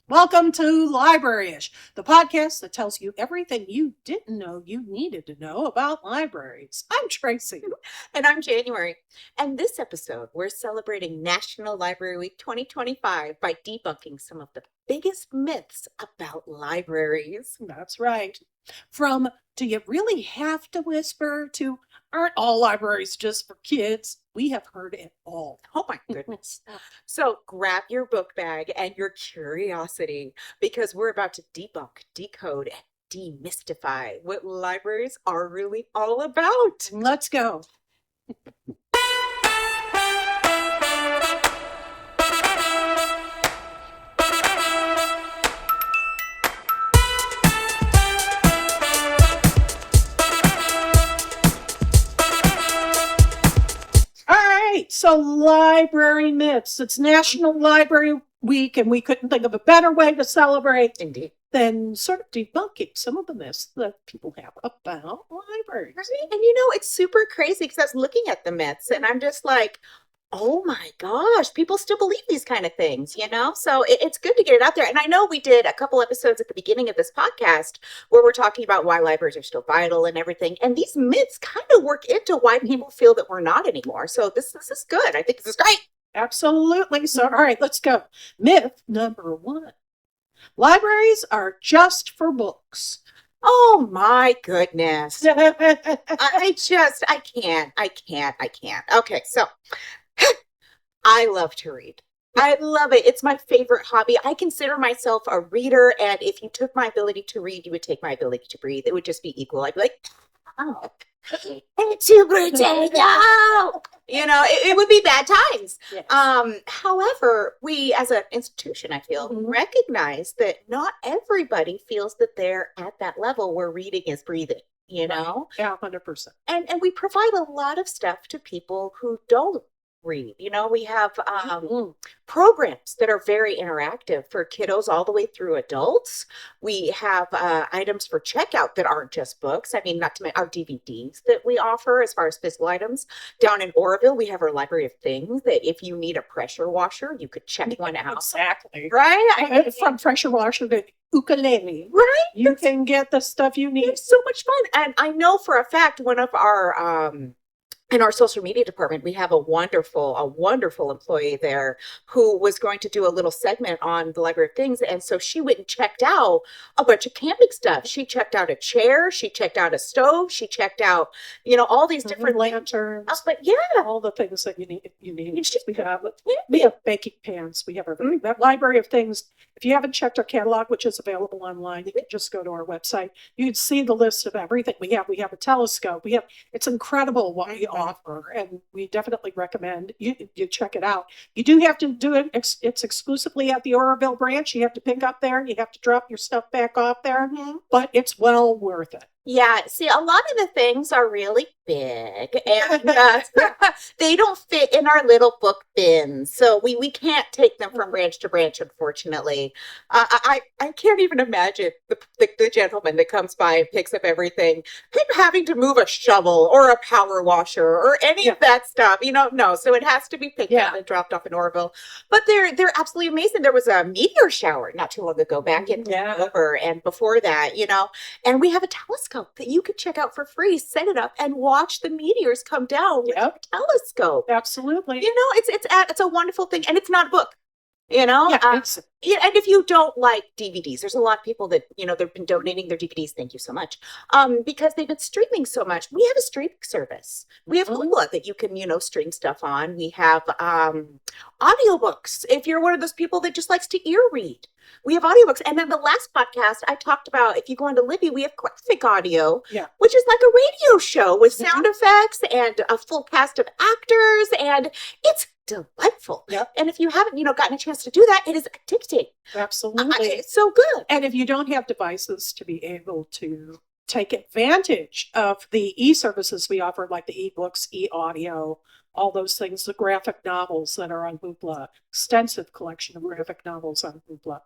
Welcome to Libraryish, the podcast that tells you everything you didn't know you needed to know about libraries. I'm Tracy. And I'm January. And this episode, we're celebrating National Library Week 2025 by debunking some of the biggest myths about libraries. That's right. From do you really have to whisper to aren't all libraries just for kids? We have heard it all. Oh my goodness. So grab your book bag and your curiosity because we're about to debunk, decode, and demystify what libraries are really all about. Let's go. All right, so library myths. It's National Library Week, and we couldn't think of a better way to celebrate Indeed. than sort of debunking some of the myths that people have about libraries. And it's super crazy because I was looking at the myths and I'm just like, oh my gosh, people still believe these kind of things. So it's good to get it out there. And I know we did a couple episodes at the beginning of this podcast where we're talking about why libraries are still vital and everything. And these myths kind of work into why people feel that we're not anymore. So this is good. I think this is great. Absolutely. So, all right, let's go. Myth number one. Libraries are just for books. Oh my goodness. I can't. Okay, so I love to read. I love it. It's my favorite hobby. I consider myself a reader, and if you took my ability to read, you would take my ability to breathe. It would just be equal. I'd be like, oh, it's super potato. It would be bad times. Yes. However, we as an institution, I feel, recognize that not everybody feels that they're at that level where reading is breathing. Yeah, 100%. And we provide a lot of stuff to people who don't read. We have programs that are very interactive for kiddos all the way through adults. We have items for checkout that aren't just books. I mean, not to mention our DVDs that we offer as far as physical items. Down in Oroville, we have our Library of Things that if you need a pressure washer, you could check one out. Exactly. Right? From pressure washer to ukulele. Right? You can get the stuff you need. It's so much fun. And I know for a fact one of our in our social media department, we have a wonderful employee there who was going to do a little segment on the Library of Things. And so she went and checked out a bunch of camping stuff. She checked out a chair. She checked out a stove. She checked out, all these different lanterns. But yeah, all the things that you need. We have baking pans. We have that Library of Things. If you haven't checked our catalog, which is available online, you can just go to our website. You can see the list of everything we have. We have a telescope. It's incredible what we offer, and we definitely recommend you check it out. You do have to do it. It's exclusively at the Oroville branch. You have to pick up there, and you have to drop your stuff back off there, but it's well worth it. Yeah, see, a lot of the things are really big and they don't fit in our little book bins. So we can't take them from branch to branch, unfortunately. I can't even imagine the gentleman that comes by and picks up everything, him having to move a shovel or a power washer or any of that stuff. No. So it has to be picked up and dropped off in Orville. But they're absolutely amazing. There was a meteor shower not too long ago back in October, and before that, and we have a telescope that you could check out for free, set it up and watch the meteors come down with a telescope. Absolutely. It's a wonderful thing, and it's not a book. And if you don't like DVDs, there's a lot of people that they've been donating their DVDs. Thank you so much, because they've been streaming so much. We have a streaming service. We have Hulu that you can stream stuff on. We have audiobooks. If you're one of those people that just likes to ear read, we have audiobooks. And then the last podcast I talked about, if you go into Libby, we have graphic audio, which is like a radio show with sound effects and a full cast of actors, and it's delightful. And if you haven't, gotten a chance to do that, it is addicting. Absolutely. It's so good. And if you don't have devices to be able to take advantage of the e-services we offer, like the e-books, e-audio, all those things, the graphic novels that are on Hoopla, extensive collection of graphic novels on Hoopla,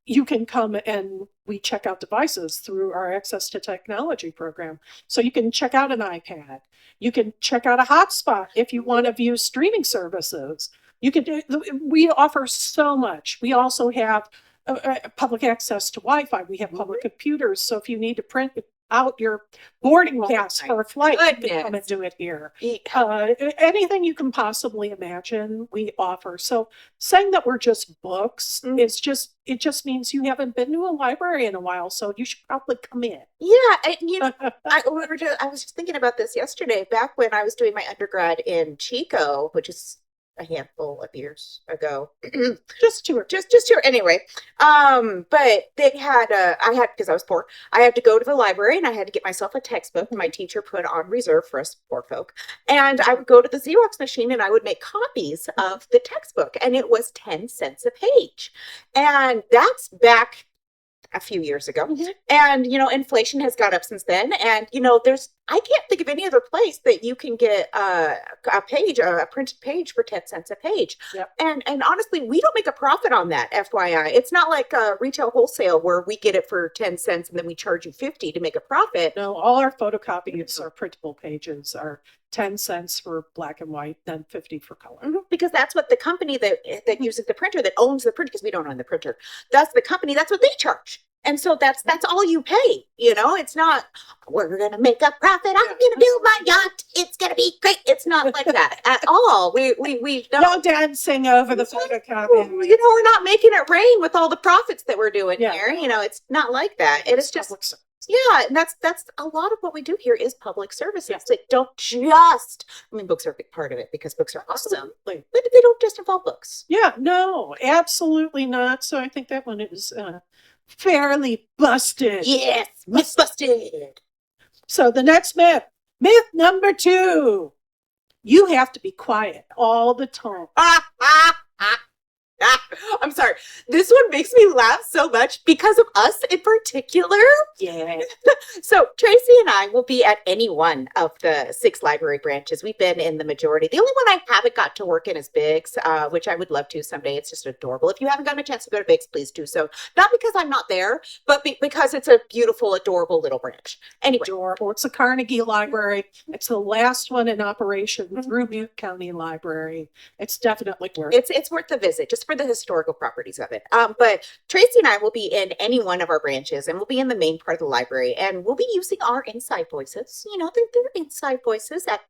you can come and we check out devices through our Access to Technology program. So you can check out an iPad. You can check out a hotspot if you want to view streaming services. We offer so much. We also have public access to Wi-Fi. We have public computers. So if you need to print out your boarding pass for a flight, you can come and do it here. Anything you can possibly imagine, we offer. So saying that we're just books is just, it just means you haven't been to a library in a while. So you should probably come in. Yeah. I was just thinking about this yesterday, back when I was doing my undergrad in Chico, which is a handful of years ago. Just two. Anyway. But they had because I was poor, I had to go to the library and I had to get myself a textbook my teacher put on reserve for us poor folk. And I would go to the Xerox machine and I would make copies of the textbook, and it was 10 cents a page. And that's back a few years ago. And, inflation has gone up since then. And, I can't think of any other place that you can get a printed page for 10 cents a page. Yep. And honestly, we don't make a profit on that, FYI. It's not like retail wholesale where we get it for 10 cents and then we charge you 50 to make a profit. No, all our photocopies, our printable pages are 10 cents for black and white, then 50 for color. Because that's what the company that uses the printer, that owns the printer, because we don't own the printer, that's the company, that's what they charge. And so that's all you pay. It's not, we're going to make a profit. I'm going to build my yacht. It's going to be great. It's not like that at all. We don't. No dancing over the photocopy. We're not making it rain with all the profits that we're doing here. It's not like that. It is just, and that's a lot of what we do here is public services. They don't just, books are a big part of it because books are awesome, but they don't just involve books. Yeah, no, absolutely not. So I think that one is fairly busted. Yes, Mythbusting. So the next myth number 2, you have to be quiet all the time. I'm sorry. This one makes me laugh so much because of us in particular. Yeah. So Tracy and I will be at any one of the 6 library branches. We've been in the majority. The only one I haven't got to work in is Biggs, which I would love to someday. It's just adorable. If you haven't gotten a chance to go to Biggs, please do so. Not because I'm not there, but because it's a beautiful, adorable little branch. Anyway. Adorable. It's a Carnegie Library. It's the last one in operation through Butte County Library. It's definitely worth it. It's worth the visit, just for the historical properties of it. But Tracy and I will be in any one of our branches, and we'll be in the main part of the library, and we'll be using our inside voices. They're inside voices at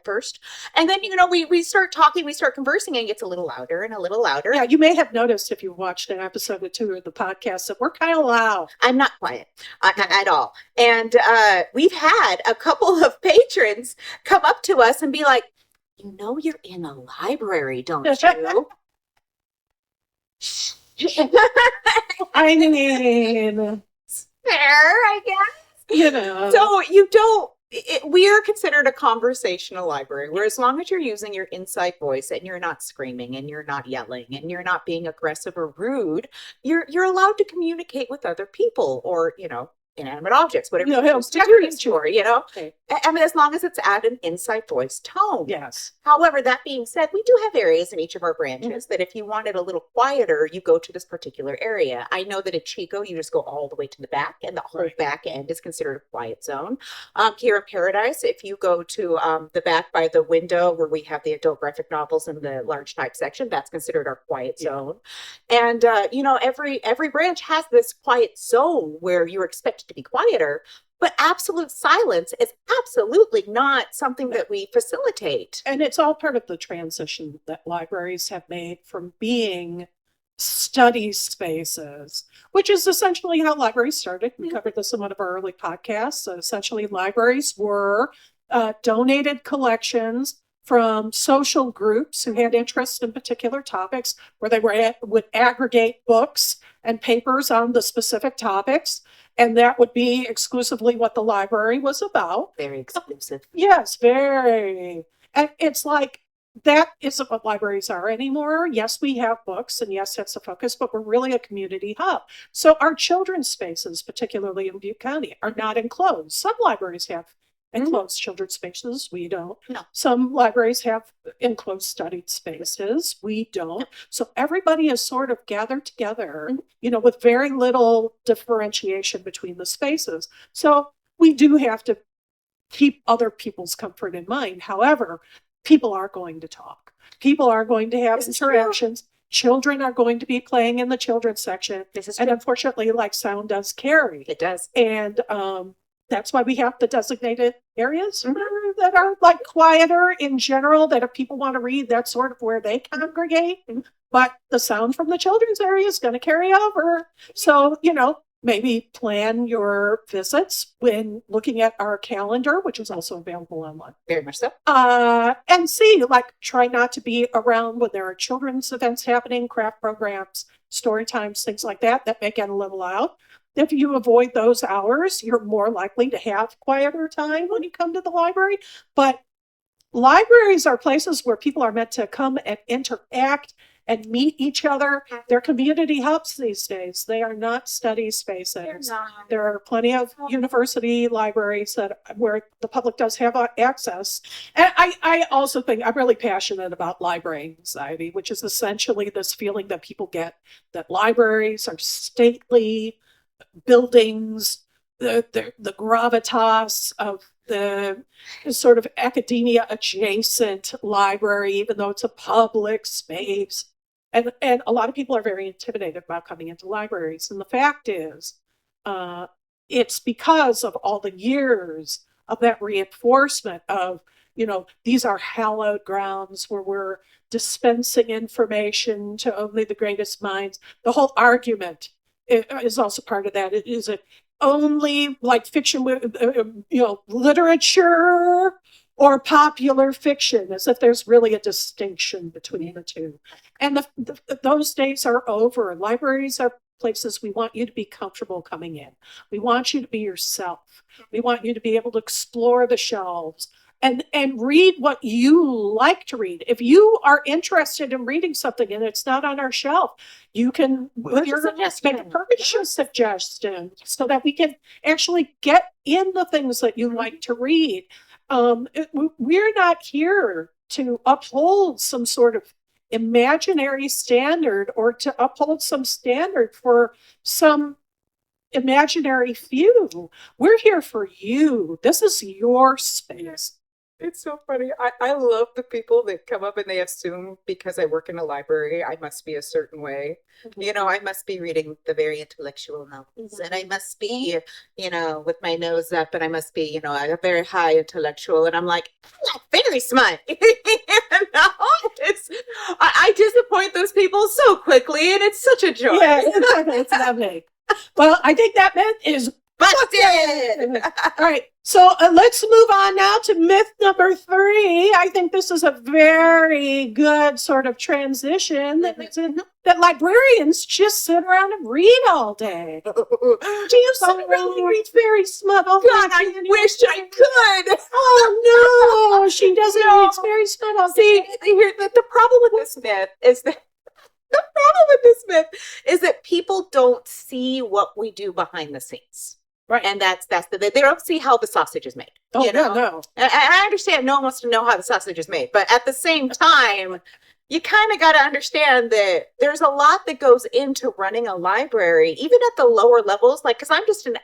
first, and then we start talking, we start conversing, and it gets a little louder and a little louder. Yeah, you may have noticed if you watched an episode or 2 of the podcast that we're kind of loud. I'm not quiet at all, and we've had a couple of patrons come up to us and be like, you're in a library, don't you? I mean, fair, I guess. So we are considered a conversational library, where as long as you're using your inside voice and you're not screaming and you're not yelling and you're not being aggressive or rude, you're allowed to communicate with other people or, inanimate objects, whatever you choose to do it for, Okay. as long as it's at an inside voice tone. Yes. However, that being said, we do have areas in each of our branches that if you want it a little quieter, you go to this particular area. I know that at Chico, you just go all the way to the back, and the whole back end is considered a quiet zone. Here in Paradise, if you go to the back by the window where we have the adult graphic novels in the large type section, that's considered our quiet zone. And, every branch has this quiet zone where you're expected to be quieter, but absolute silence is absolutely not something that we facilitate. And it's all part of the transition that libraries have made from being study spaces, which is essentially how libraries started. We covered this in one of our early podcasts. So essentially, libraries were donated collections from social groups who had interest in particular topics, where they would aggregate books and papers on the specific topics. And that would be exclusively what the library was about. Very exclusive. Yes, very. And it's like, that isn't what libraries are anymore. Yes, we have books, and yes, that's the focus, but we're really a community hub. So our children's spaces, particularly in Butte County, are not enclosed. Some libraries have enclosed children's spaces. We don't. No. Some libraries have enclosed studied spaces. We don't. So everybody is sort of gathered together, with very little differentiation between the spaces. So we do have to keep other people's comfort in mind. However, people are going to talk. People are going to have interactions. children are going to be playing in the children's section. This is And true. unfortunately, like sound does carry. It does. And that's why we have the designated areas that are like quieter in general, that if people want to read, that's sort of where they congregate. But the sound from the children's area is going to carry over. So, maybe plan your visits when looking at our calendar, which is also available online. Very much so. And see, try not to be around when there are children's events happening, craft programs, story times, things like that may get a little loud. If you avoid those hours, you're more likely to have quieter time when you come to the library. But libraries are places where people are meant to come and interact and meet each other. They're community hubs these days. They are not study spaces. There are plenty of university libraries where the public does have access. And I also think I'm really passionate about library anxiety, which is essentially this feeling that people get that libraries are stately buildings, the gravitas of the sort of academia adjacent library, even though it's a public space. And a lot of people are very intimidated about coming into libraries. And the fact is, it's because of all the years of that reinforcement of, these are hallowed grounds where we're dispensing information to only the greatest minds. The whole argument is also part of that. It is only like fiction, literature or popular fiction, as if there's really a distinction between the two. And those days are over. Libraries are places we want you to be comfortable coming in. We want you to be yourself. We want you to be able to explore the shelves and read what you like to read. If you are interested in reading something and it's not on our shelf, you can make a purchase suggestion so that we can actually get in the things that you like to read. We're not here to uphold some sort of imaginary standard or to uphold some standard for some imaginary few. We're here for you. This is your space. It's so funny. I love the people that come up and they assume because I work in a library, I must be a certain way. I must be reading the very intellectual novels, and I must be, with my nose up, and I must be, a very high intellectual. And I'm like, I'm not very smart. I disappoint those people so quickly, and it's such a joy. Yeah, it's lovely. Well, I think that myth is busted. All right, so let's move on now to myth number 3. I think this is a very good sort of transition that librarians just sit around and read all day. Do you sit around and read very smut all day? God, I wish I could. Oh no, she doesn't read very smut all day. See, the problem with this myth is that people don't see what we do behind the scenes. Right. And they don't see how the sausage is made. Oh, no. And I understand no one wants to know how the sausage is made, but at the same time, you kind of got to understand that there's a lot that goes into running a library, even at the lower levels. Like, because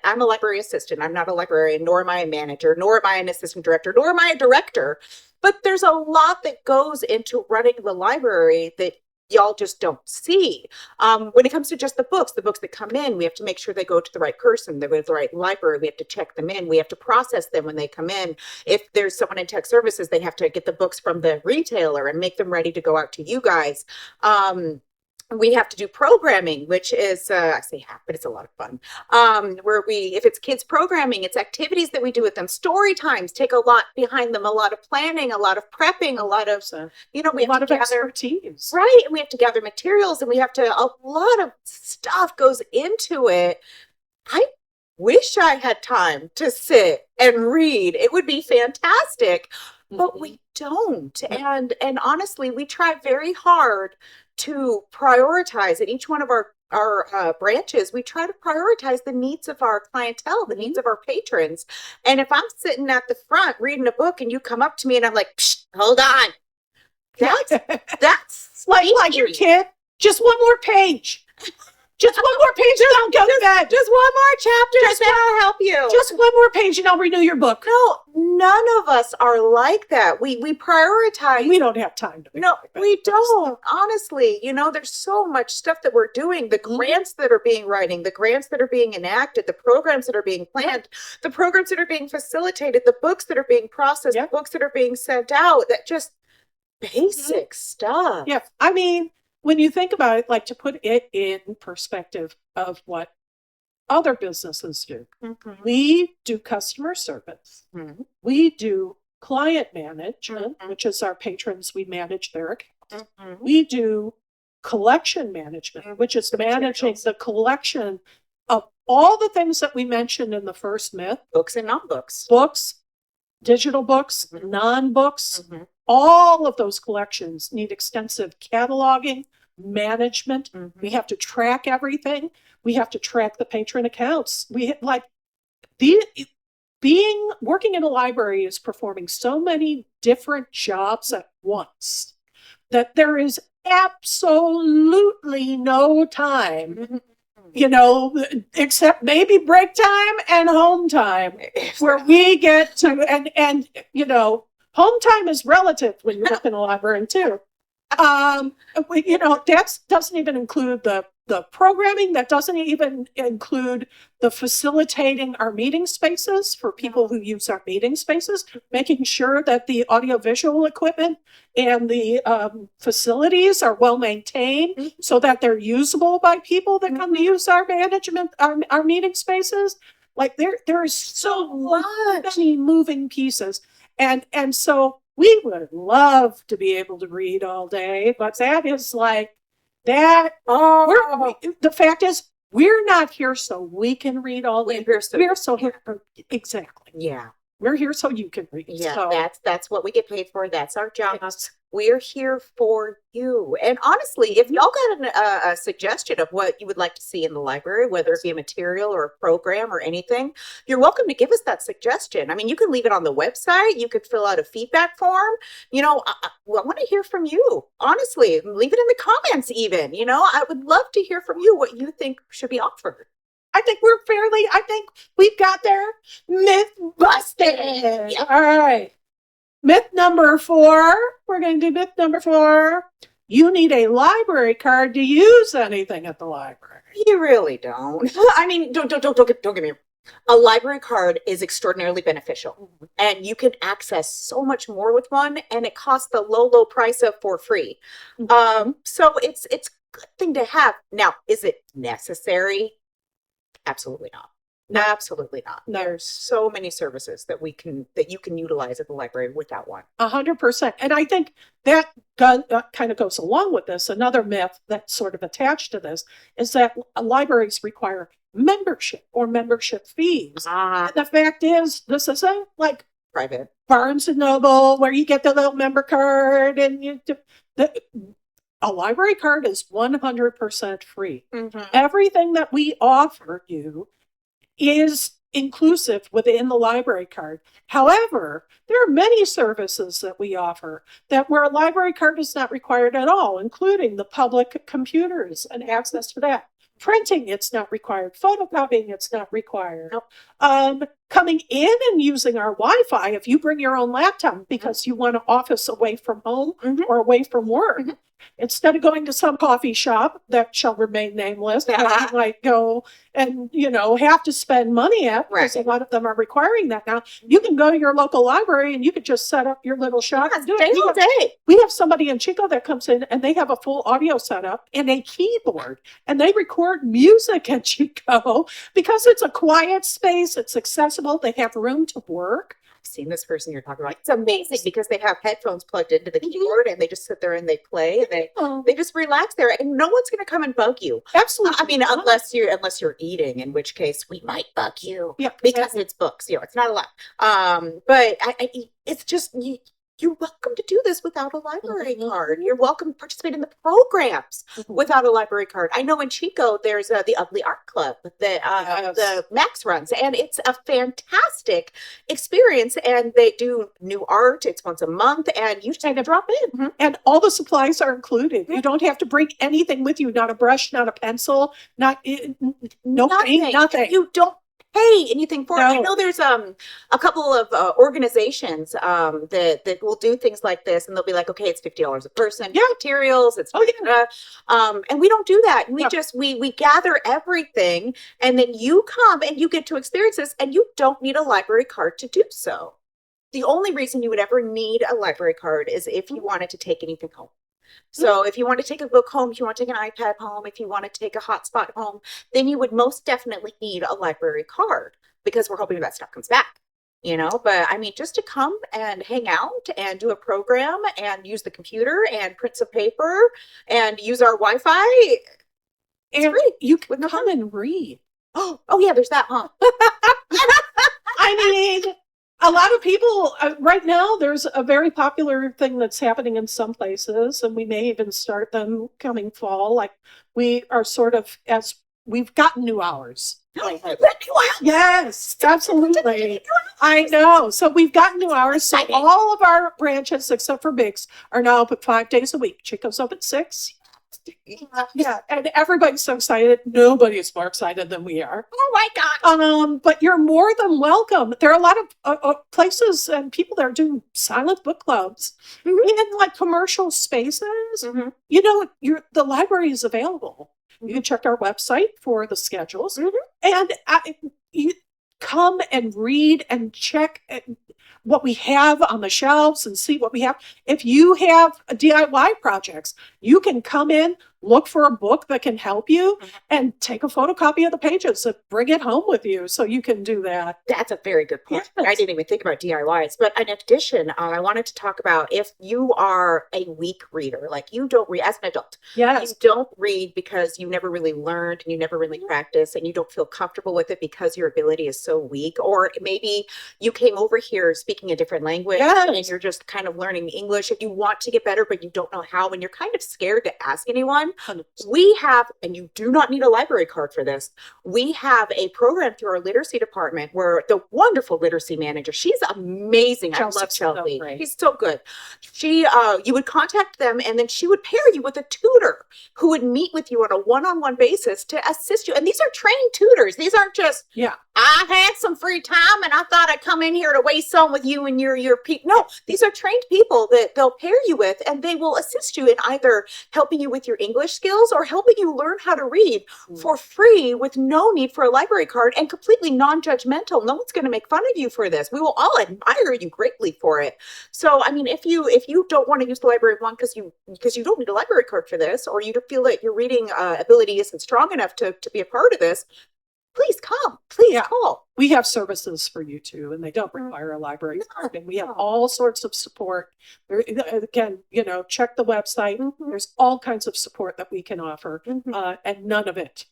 I'm a library assistant. I'm not a librarian, nor am I a manager, nor am I an assistant director, nor am I a director. But there's a lot that goes into running the library that y'all just don't see. When it comes to just the books that come in, we have to make sure they go to the right person, they go to the right library. We have to check them in. We have to process them when they come in. If there's someone in tech services, they have to get the books from the retailer and make them ready to go out to you guys. We have to do programming, which is, I say half, but it's a lot of fun. If it's kids programming, it's activities that we do with them. Story times take a lot behind them, a lot of planning, a lot of prepping, a lot of, we have a lot to of gather expertise. Right. And we have to gather materials, and a lot of stuff goes into it. I wish I had time to sit and read. It would be fantastic, but we don't. And honestly, we try very hard to prioritize at each one of our branches. We try to prioritize the needs of our clientele, the needs of our patrons. And if I'm sitting at the front reading a book and you come up to me and I'm like, psh, hold on, that's like your kid, just one more page. Just one more page and I'll go to bed. Just one more chapter and then I'll help you. Just one more page and I'll renew your book. No, none of us are like that. We prioritize. We don't have time to be No, like that. we don't. Honestly, there's so much stuff that we're doing. The grants that are being writing, the grants that are being enacted, the programs that are being planned, the programs that are being facilitated, the books that are being processed, the books that are being sent out. That just basic stuff. Yeah. I mean, when you think about it, like to put it in perspective of what other businesses do, we do customer service. We do client management, which is our patrons, we manage their accounts. We do collection management, which is managing the collection of all the things that we mentioned in the first myth. Books and non-books. Books, digital books, non-books. All of those collections need extensive cataloging, management. We have to track everything. We have to track the patron accounts. Working in a library is performing so many different jobs at once that there is absolutely no time, except maybe break time and home time, where we get to, and home time is relative when you work in a library too. That doesn't even include the programming. That doesn't even include the facilitating our meeting spaces for people who use our meeting spaces, making sure that the audiovisual equipment and the facilities are well maintained so that they're usable by people that come to use our management, our meeting spaces. Like there is so many moving pieces. And so we would love to be able to read all day, but that is like that. The fact is, we're not here so we can read all day. We're so here. Exactly. Yeah. We're here so you can read. Yeah, So, that's what we get paid for. That's our job. We're here for you. And honestly, if y'all got a suggestion of what you would like to see in the library, whether it be a material or a program or anything, you're welcome to give us that suggestion. I mean, you can leave it on the website. You could fill out a feedback form. I want to hear from you. Honestly, leave it in the comments even. I would love to hear from you what you think should be offered. I think we've got there. Myth busted. Yeah. All right. Myth number 4. We're going to do myth number 4. You need a library card to use anything at the library. You really don't. I mean, don't get me wrong. A library card is extraordinarily beneficial, and you can access so much more with one, and it costs the low price of for free. So it's a good thing to have. Now, is it necessary? Absolutely not. Absolutely not. No. There's so many services that you can utilize at the library without one. 100%. And I think that kind of goes along with this. Another myth that's sort of attached to this is that libraries require membership or membership fees. And the fact is, this isn't like Private. Barnes and Noble where you get the little member card and a library card is 100% free. Everything that we offer you is inclusive within the library card. However, there are many services that we offer that where a library card is not required at all, including the public computers and access to that. Printing, it's not required. Photocopying, it's not required. Coming in and using our Wi-Fi, if you bring your own laptop because you want an office away from home or away from work, instead of going to some coffee shop that shall remain nameless, that you might go and, have to spend money at, because a lot of them are requiring that now, you can go to your local library and you could just set up your little shop and do it. All day. We have somebody in Chico that comes in and they have a full audio setup and a keyboard, and they record music at Chico because it's a quiet space, it's accessible, they have room to work. I've seen this person you're talking about. It's amazing because they have headphones plugged into the keyboard and they just sit there and they play and they just relax there, and no one's going to come and bug you. Absolutely. I mean, unless you're eating, in which case we might bug you. Yeah, because it's books. It's not a lot. But it's just you're welcome to do this without a library card. You're welcome to participate in the programs without a library card. I know in Chico, there's the Ugly Art Club that the Max runs, and it's a fantastic experience. And they do new art. It's once a month, and you just have to drop in. And all the supplies are included. You don't have to bring anything with you, not a brush, not a pencil, no paint, nothing. You don't pay anything for it. I No. know there's a couple of organizations that will do things like this, and they'll be like, okay, it's $50 a person, Yeah. materials, it's Oh, yeah. and we don't do that. We No. just we gather everything, and then you come and you get to experience this, and you don't need a library card to do so. The only reason you would ever need a library card is if you wanted to take anything home. So if you want to take a book home, if you want to take an iPad home, if you want to take a hotspot home, then you would most definitely need a library card, because we're hoping that stuff comes back, but I mean, just to come and hang out and do a program and use the computer and print some paper and use our Wi-Fi. And free. you can With no come and read. Oh yeah, there's that, huh? I mean, a lot of people right now, there's a very popular thing that's happening in some places, and we may even start them coming fall. Like we are we've gotten new hours. Yes, absolutely. I know. So we've gotten new hours. So Exciting. all of our branches, except for Biggs, are now open 5 days a week. Chico's up at 6. Yeah, and everybody's so excited. Nobody's more excited than we are. Oh my God. But you're more than welcome. There are a lot of places and people that are doing silent book clubs in like commercial spaces. Mhm. The library is available. You can check our website for the schedules, Mhm. and you come and read and check what we have on the shelves and see what we have. If you have DIY projects, you can come in, look for a book that can help you, and take a photocopy of the pages and bring it home with you so you can do that. That's a very good point. Yes. I didn't even think about DIYs. But in addition, I wanted to talk about if you are a weak reader, like you don't read as an adult, Yes. you don't read because you never really learned and you never really practiced and you don't feel comfortable with it because your ability is so weak. Or maybe you came over here speaking a different language Yes. and you're just kind of learning English and you want to get better, but you don't know how and you're kind of scared to ask anyone. 100%. We have, and you do not need a library card for this, we have a program through our literacy department where the wonderful literacy manager, she's amazing. I love Chelsea's so Chelsea. great. She's so good. You would contact them and then she would pair you with a tutor who would meet with you on a one-on-one basis to assist you. And these are trained tutors. These aren't just, Yeah. I had some free time and I thought I'd come in here to waste some with you and your people. No, these are trained people that they'll pair you with and they will assist you in either helping you with your English skills or helping you learn how to read for free with no need for a library card and completely non-judgmental. No one's going to make fun of you for this. We will all admire you greatly for it. So, I mean, if you don't want to use the library one because you don't need a library card for this, or you don't feel that your reading ability isn't strong enough to be a part of this, please come. Please Yeah. call. We have services for you too, and they don't require a library card. And we have all sorts of support. Again, check the website. Mhm. There's all kinds of support that we can offer, Mhm. and none of it,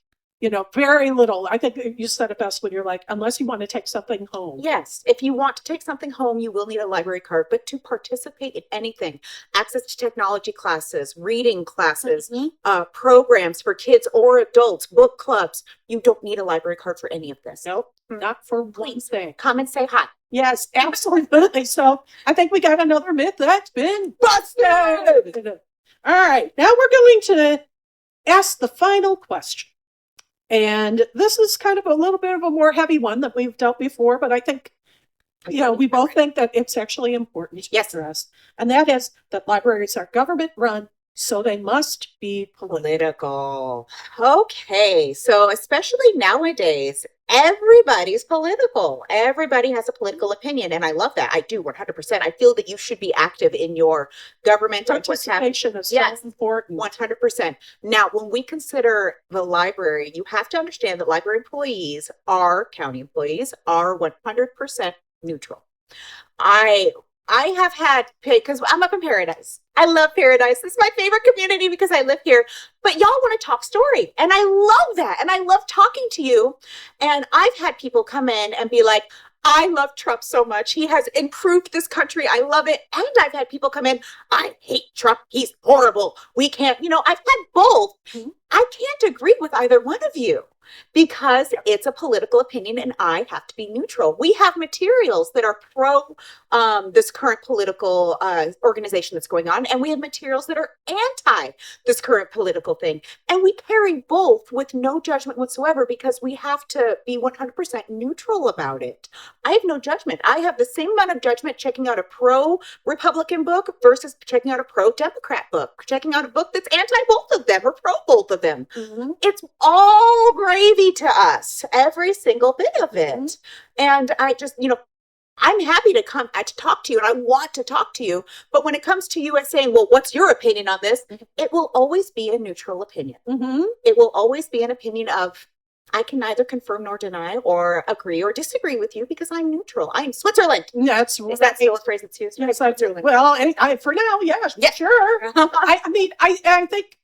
very little. I think you said it best when you're like, unless you want to take something home. Yes, if you want to take something home, you will need a library card, but to participate in anything, access to technology classes, reading classes, Mhm. programs for kids or adults, book clubs, you don't need a library card for any of this. Nope, not for one Please. thing. Come and say hi. Yes, absolutely. So I think we got another myth that's been busted. All right, now we're going to ask the final question. And this is kind of a little bit of a more heavy one that we've dealt before, but I think, we both think that it's actually important to Yes. address. And that is that libraries are government run, so they must be political. Political. Okay, so especially nowadays, everybody's political. Everybody has a political opinion, and I love that. I do 100%. I feel that you should be active in your government and what's happening. Participation is Yes. so important. 100%. Now, when we consider the library, you have to understand that library employees county employees are 100% neutral. I have had, because I'm up in Paradise. I love Paradise. This is my favorite community because I live here. But y'all want to talk story. And I love that. And I love talking to you. And I've had people come in and be like, I love Trump so much. He has improved this country. I love it. And I've had people come in, I hate Trump. He's horrible. We can't, I've had both. Mhm. I can't agree with either one of you because it's a political opinion and I have to be neutral. We have materials that are pro this current political organization that's going on, and we have materials that are anti this current political thing. And we carry both with no judgment whatsoever because we have to be 100% neutral about it. I have no judgment. I have the same amount of judgment checking out a pro-Republican book versus checking out a pro-Democrat book, checking out a book that's anti both of them or pro both of them. Mhm. It's all gravy to us, every single bit of it. And I just, I'm happy to come to talk to you and I want to talk to you. But when it comes to you as saying, well, what's your opinion on this? It will always be a neutral opinion. Mhm. It will always be an opinion of, I can neither confirm nor deny or agree or disagree with you because I'm neutral. I'm Switzerland. That's Is that still a phrase that's used? Yes, well, for now, yes, Yeah. sure. I mean, I think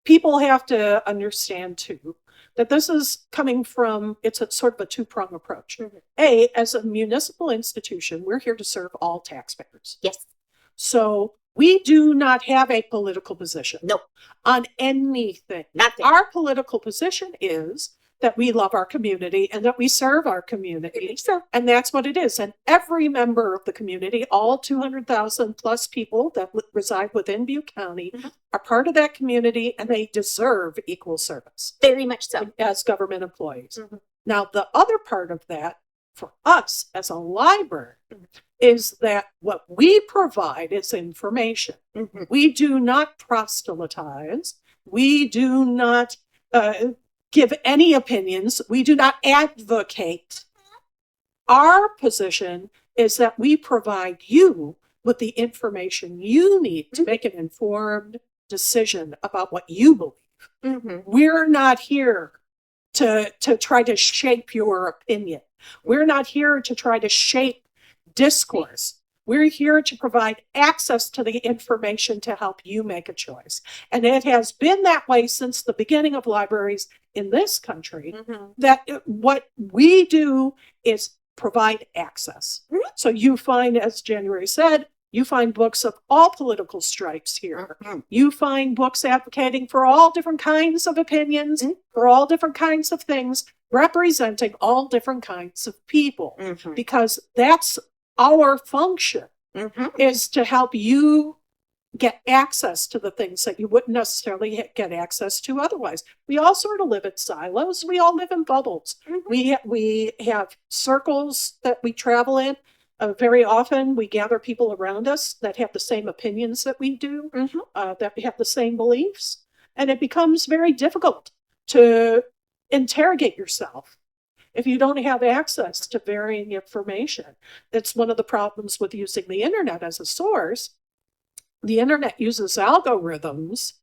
people have to understand too that this is coming from, it's a sort of a two-prong approach. Mhm. As a municipal institution, we're here to serve all taxpayers. Yes. So we do not have a political position No. on anything. Nothing. Our political position is that we love our community and that we serve our community. So, And that's what it is. And every member of the community, all 200,000 plus people that reside within Butte County, Mhm. are part of that community and they deserve equal service very much so. as government employees. Mhm. Now, the other part of that for us as a library Mhm. is that what we provide is information. Mhm. We do not proselytize. We do not give any opinions. We do not advocate. Our position is that we provide you with the information you need to make an informed decision about what you believe. Mhm. We're not here to try to shape your opinion. We're not here to try to shape discourse. We're here to provide access to the information to help you make a choice. And it has been that way since the beginning of libraries in this country, Mhm. that what we do is provide access. Mhm. So you find, as January said, you find books of all political stripes here. Mhm. You find books advocating for all different kinds of opinions, Mhm. for all different kinds of things, representing all different kinds of people, Mhm. because that's our function, Mhm. is to help you get access to the things that you wouldn't necessarily get access to otherwise. We all sort of live in silos. We all live in bubbles. Mhm. We have circles that we travel in. Very often we gather people around us that have the same opinions that we do, Mhm. that have the same beliefs. And it becomes very difficult to interrogate yourself if you don't have access to varying information. That's one of the problems with using the internet as a source. The internet uses algorithms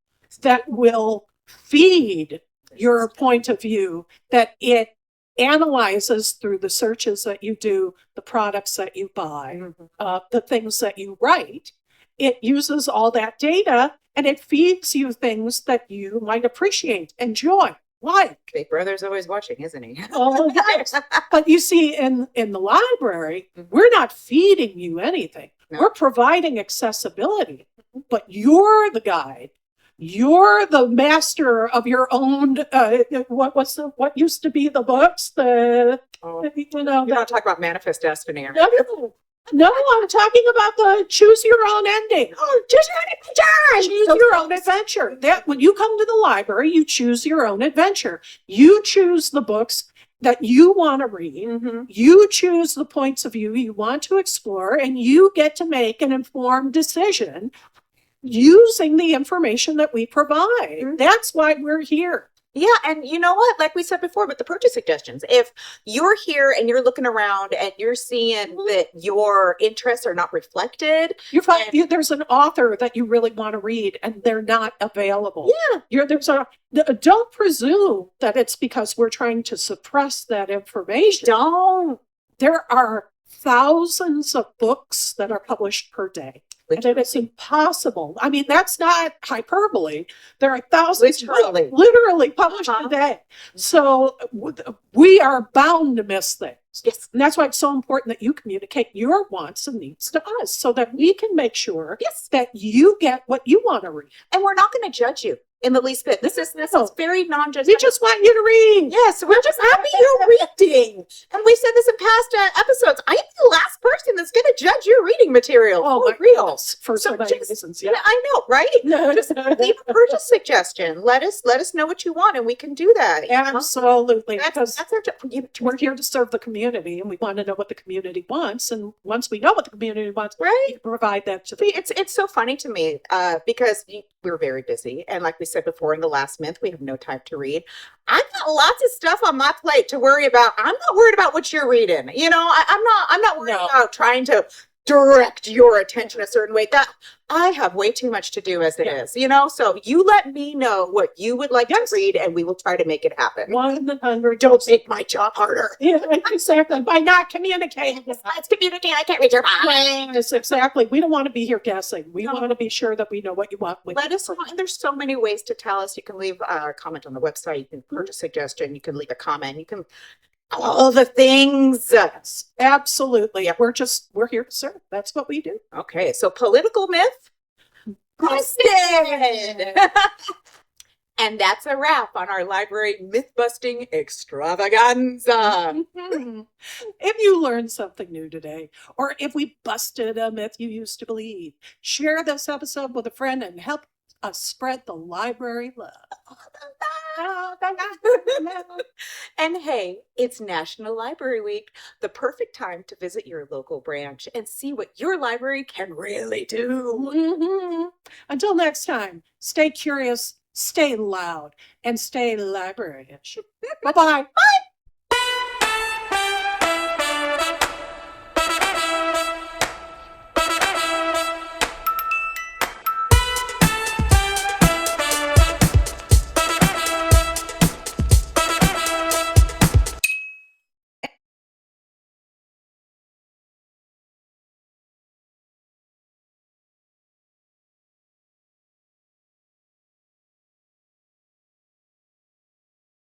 that will feed your point of view, that it analyzes through the searches that you do, the products that you buy, Mhm. the things that you write. It uses all that data and it feeds you things that you might appreciate, enjoy, like. Big Brother's always watching, isn't he? Oh, yes. But you see, in the library, Mhm. we're not feeding you anything. No. We're providing accessibility, but you're the guide. You're the master of your own. What used to be the books? Oh, You you want the, to talk about Manifest Destiny? no, I'm talking about the choose your own ending. Just choose your own adventure. That when you come to the library, you choose your own adventure. You choose the books that you want to read. Mhm. You choose the points of view you want to explore, and you get to make an informed decision using the information that we provide. Mhm. That's why we're here. Yeah, and you know what? Like we said before, with the purchase suggestions, if you're here and you're looking around and you're seeing that your interests are not reflected, You find there's an author that you really want to read and they're not available. yeah, Don't presume that it's because we're trying to suppress that information. don't. There are thousands of books that are published per day. And it is impossible. I mean, that's not hyperbole. There are thousands Literally. literally published Uh-huh. a day. So we are bound to miss things. Yes. And that's why it's so important that you communicate your wants and needs to us so that we can make sure Yes. that you get what you want to read. And we're not going to judge you in the least bit. This is very non-judgmental. We just want you to read. Yes, we're just happy you're reading. And we said this in past episodes. I am the last person that's going to judge your reading material. Oh, For my real. goodness, for so So many just- reasons. Yeah, Yeah. I know, right? Just leave a purchase suggestion. Let us know what you want, and we can do that. Absolutely. Because That's our job. we're here to serve the community and we want to know what the community wants. And once we know what the community wants, Right? we can provide that to See, them. it's so funny to me because we're very busy, and like we said before, in the last month we have no time to read. I've got lots of stuff on my plate to worry about. I'm not worried about what you're reading. I'm not worried No. about trying to direct your attention a certain way. That I have way too much to do as it Yeah. is. So you let me know what you would like Yes. to read, and we will try to make it happen. 100. Don't make my job harder. Yeah, exactly. By not communicating. Let's communicate. I can't read your mind. Yes, exactly. We don't want to be here guessing. We No. want to be sure that we know what you want. Let us know. And there's so many ways to tell us. You can leave a comment on the website. You can purchase a suggestion. You can leave a comment. You can all the things. Yes, absolutely. Yeah. We're here to serve. That's what we do. Okay, so political myth busted. And that's a wrap on our library myth busting extravaganza. If you learned something new today, or if we busted a myth you used to believe, share this episode with a friend and help us spread the library love. And hey, it's National Library Week, the perfect time to visit your local branch and see what your library can really do. Mhm. Until next time, stay curious, stay loud, and stay librarianship. Bye-bye. Bye.